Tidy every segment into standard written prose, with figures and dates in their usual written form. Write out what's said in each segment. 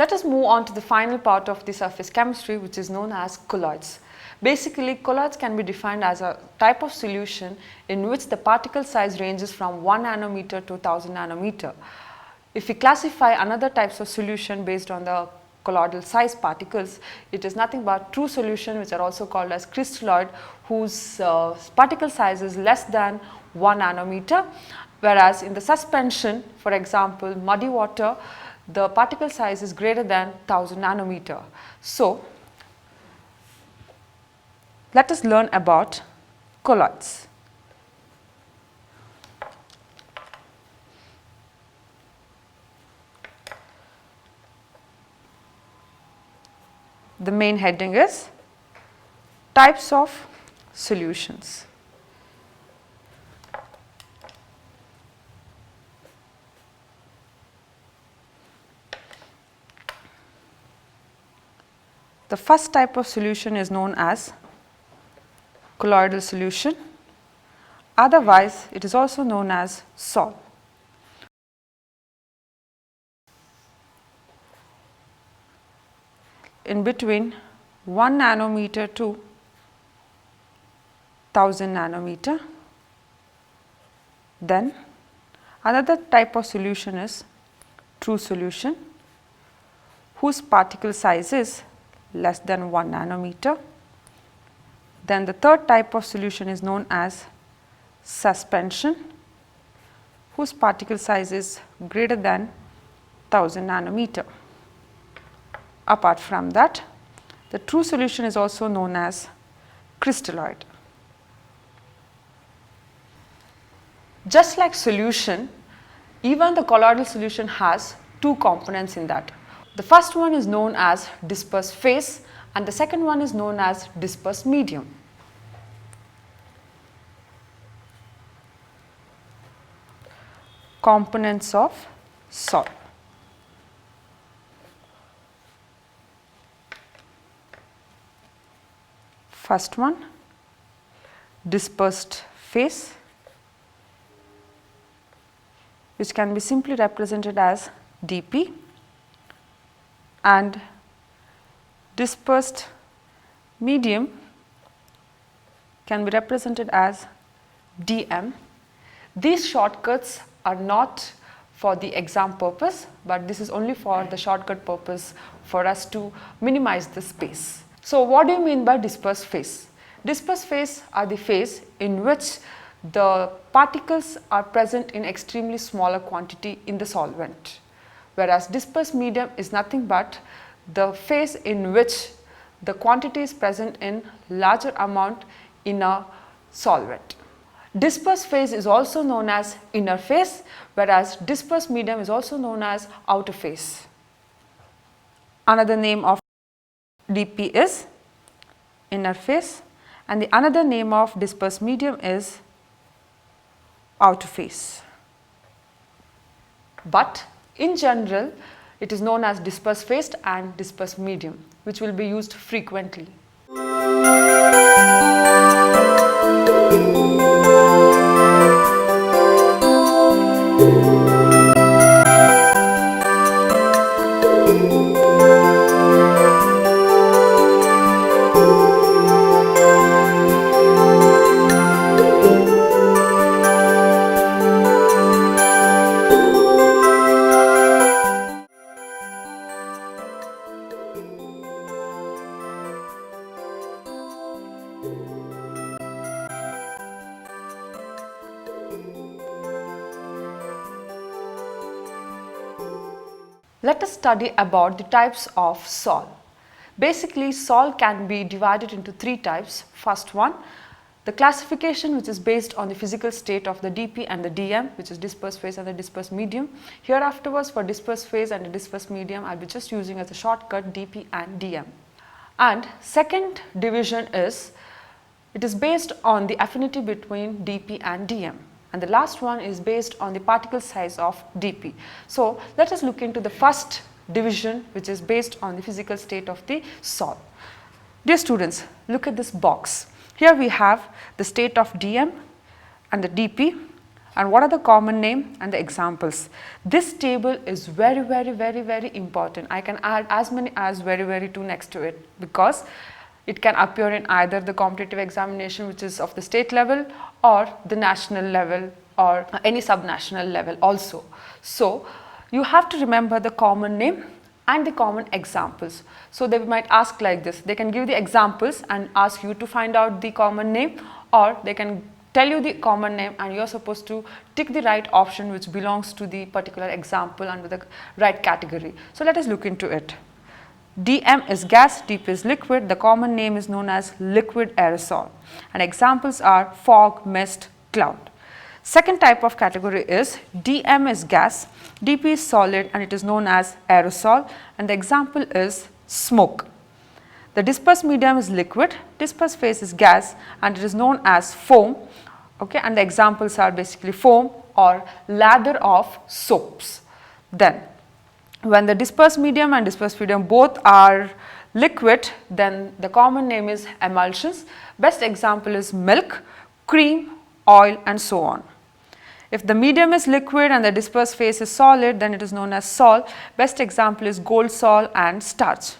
Let us move on to the final part of the surface chemistry, which is known as colloids. Basically, colloids can be defined as a type of solution in which the particle size ranges from 1 nanometer to 1000 nanometer. If we classify another types of solution based on the colloidal size particles, it is nothing but true solution, which are also called as crystalloid, whose particle size is less than 1 nanometer, whereas in the suspension, for example muddy water, the particle size is greater than 1000 nanometer. So, let us learn about colloids. The main heading is types of solutions. The first type of solution is known as colloidal solution, otherwise it is also known as sol. In between 1 nanometer to 1000 nanometer. Then another type of solution is true solution, whose particle size is less than 1 nanometer. Then the third type of solution is known as suspension, whose particle size is greater than 1000 nanometer. Apart from that, the true solution is also known as crystalloid. Just like solution, even the colloidal solution has two components in that. The first one is known as dispersed phase and the second one is known as dispersed medium. Components of sol. First one, dispersed phase, which can be simply represented as dP, and dispersed medium can be represented as dm. These shortcuts are not for the exam purpose, but this is only for the shortcut purpose for us to minimize the space. So, what do you mean by dispersed phase? Dispersed phase are the phase in which the particles are present in extremely smaller quantity in the solvent, whereas dispersed medium is nothing but the phase in which the quantity is present in larger amount in a solvent. Dispersed phase is also known as inner phase, whereas dispersed medium is also known as outer phase. Another name of dP is inner phase and the another name of dispersed medium is outer phase. But in general, it is known as dispersed phase and dispersed medium, which will be used frequently. Let us study about the types of sol. Basically, sol can be divided into three types. First one, the classification which is based on the physical state of the dP and the dm, which is dispersed phase and the dispersed medium. Here afterwards, for dispersed phase and the dispersed medium, I will be just using as a shortcut dP and dm. And second division is, it is based on the affinity between dP and dm. And the last one is based on the particle size of dP. So, let us look into the first division, which is based on the physical state of the sol. Dear students, look at this box. Here we have the state of dm and the dP, and what are the common name and the examples. This table is very important. I can add as many as very 2 next to it, because it can appear in either the competitive examination, which is of the state level, or the national level, or any subnational level also. So you have to remember the common name and the common examples. So they might ask like this, they can give the examples and ask you to find out the common name, or they can tell you the common name and you are supposed to tick the right option which belongs to the particular example under the right category. So let us look into it. DM is gas, DP is liquid. The common name is known as liquid aerosol, and examples are fog, mist, cloud. Second type of category is DM is gas, DP is solid, and it is known as aerosol, and the example is smoke. The dispersed medium is liquid, dispersed phase is gas, and it is known as foam. Okay, and the examples are basically foam or lather of soaps. Then when the dispersed medium and dispersed medium both are liquid, then the common name is emulsions. Best example is milk, cream, oil, and so on. If the medium is liquid and the dispersed phase is solid, then it is known as sol. Best example is gold sol and starch.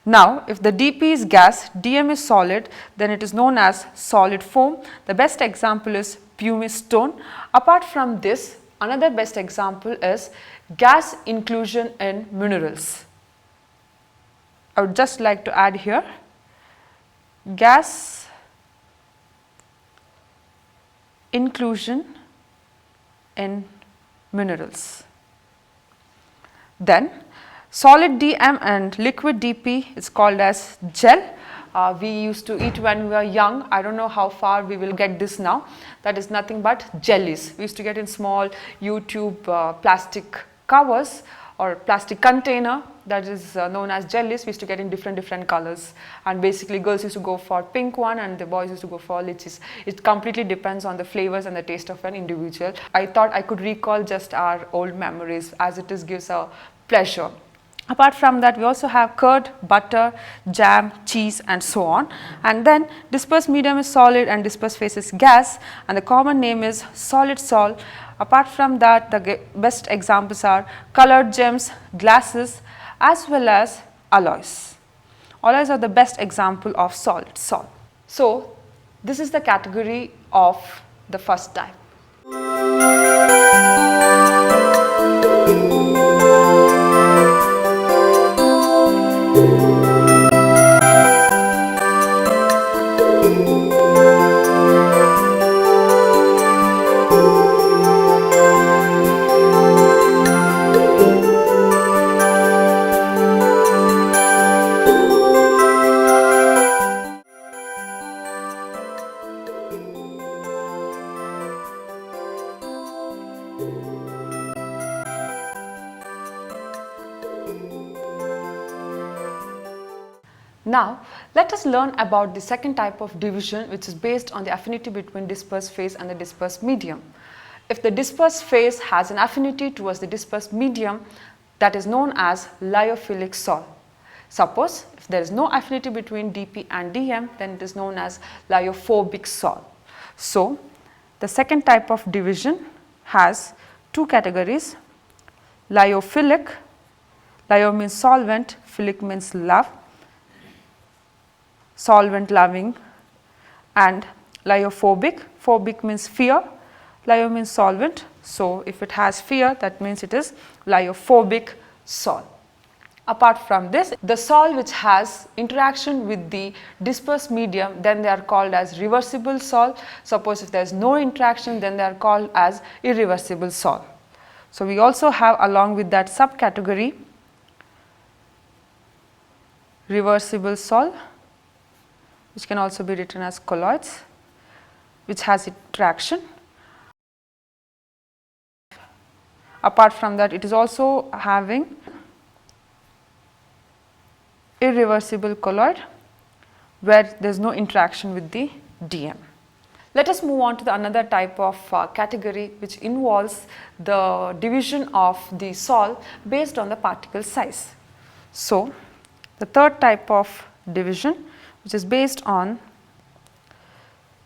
Now, if the DP is gas, DM is solid, then it is known as solid foam. The best example is pumice stone. Apart from this, another best example is gas inclusion in minerals. I would just like to add here gas inclusion in minerals. Then solid DM and liquid DP is called as gel. We used to eat when we were young. I don't know how far we will get this now. That is nothing but jellies. We used to get in small U-tube plastic covers or plastic container, that is known as jellies. We used to get in different colors, and basically girls used to go for pink one and the boys used to go for lychees. It completely depends on the flavors and the taste of an individual. I thought I could recall just our old memories, as it gives a pleasure. Apart from that, we also have curd, butter, jam, cheese, and so on. And then dispersed medium is solid and dispersed phase is gas, and the common name is solid sol. Apart from that, the best examples are colored gems, glasses, as well as alloys. Alloys are the best example of solid sol. So this is the category of the first type. Now, let us learn about the second type of division, which is based on the affinity between dispersed phase and the dispersed medium. If the dispersed phase has an affinity towards the dispersed medium, that is known as lyophilic sol. Suppose if there is no affinity between DP and DM, then it is known as lyophobic sol. So the second type of division has two categories: lyophilic, lyo means solvent, philic means love, solvent loving, and lyophobic, phobic means fear, lyo means solvent. So if it has fear, that means it is lyophobic sol. Apart from this, the sol which has interaction with the dispersed medium, then they are called as reversible sol. Suppose if there is no interaction, then they are called as irreversible sol. So we also have, along with that subcategory, reversible sol, which can also be written as colloids, which has interaction. Apart from that, it is also having irreversible colloid, where there is no interaction with the DM. Let us move on to the another type of category, which involves the division of the sol based on the particle size. So the third type of division, which is based on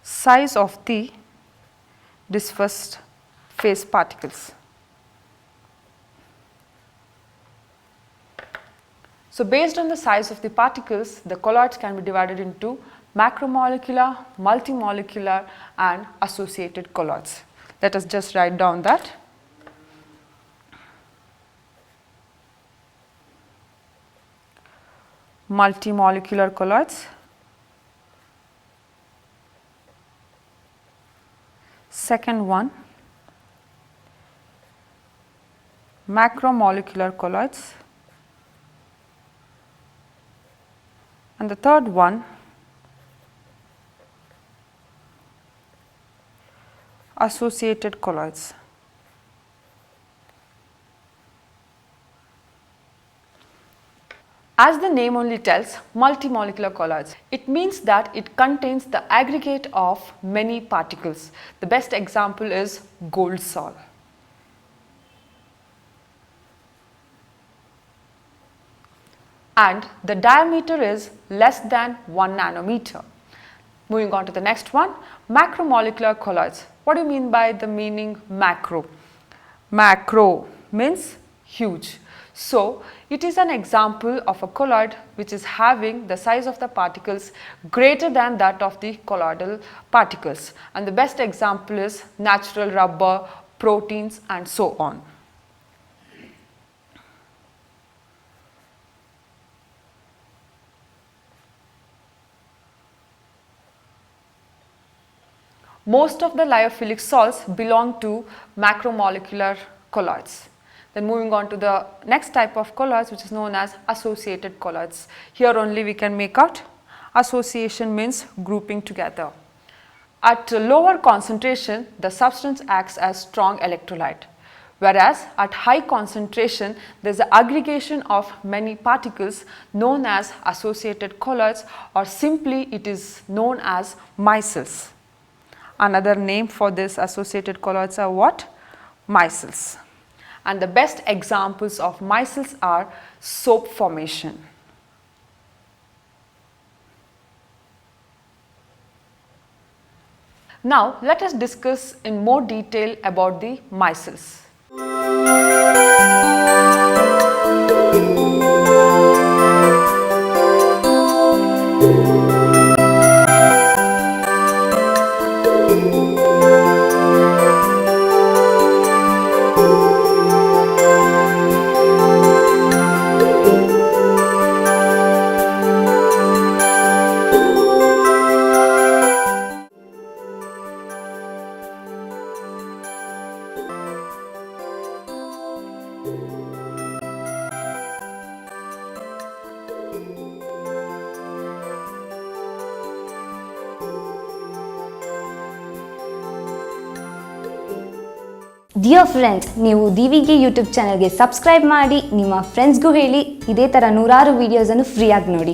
size of the dispersed phase particles. So based on the size of the particles, the colloids can be divided into macromolecular, multimolecular and associated colloids. Let us just write down that. Multimolecular colloids, second one macromolecular colloids, and the third one associated colloids. As the name only tells, multimolecular colloids, it means that it contains the aggregate of many particles. The best example is gold sol. And the diameter is less than 1 nanometer. Moving on to the next one, macromolecular colloids. What do you mean by the meaning macro? Macro means huge. So it is an example of a colloid which is having the size of the particles greater than that of the colloidal particles, and the best example is natural rubber, proteins and so on. Most of the lyophilic salts belong to macromolecular colloids. Then moving on to the next type of colloids, which is known as associated colloids. Here only we can make out association means grouping together. At lower concentration, the substance acts as strong electrolyte, whereas at high concentration there is an aggregation of many particles known as associated colloids, or simply it is known as micelles. Another name for this associated colloids are what? Micelles. And the best examples of micelles are soap formation. Now let us discuss in more detail about the micelles. Dear friends, ನೀವು ದೀವಿಗೆ YouTube ಚಾನೆಲ್ಗೆ subscribe ಮಾಡಿ, ನಿಮ್ಮ ಫ್ರೆಂಡ್ಸ್ಗೂ ಹೇಳಿ, ಇದೇ ಥರ 100 ವಿಡಿಯೋಸನ್ನು ಫ್ರೀಯಾಗಿ ನೋಡಿ.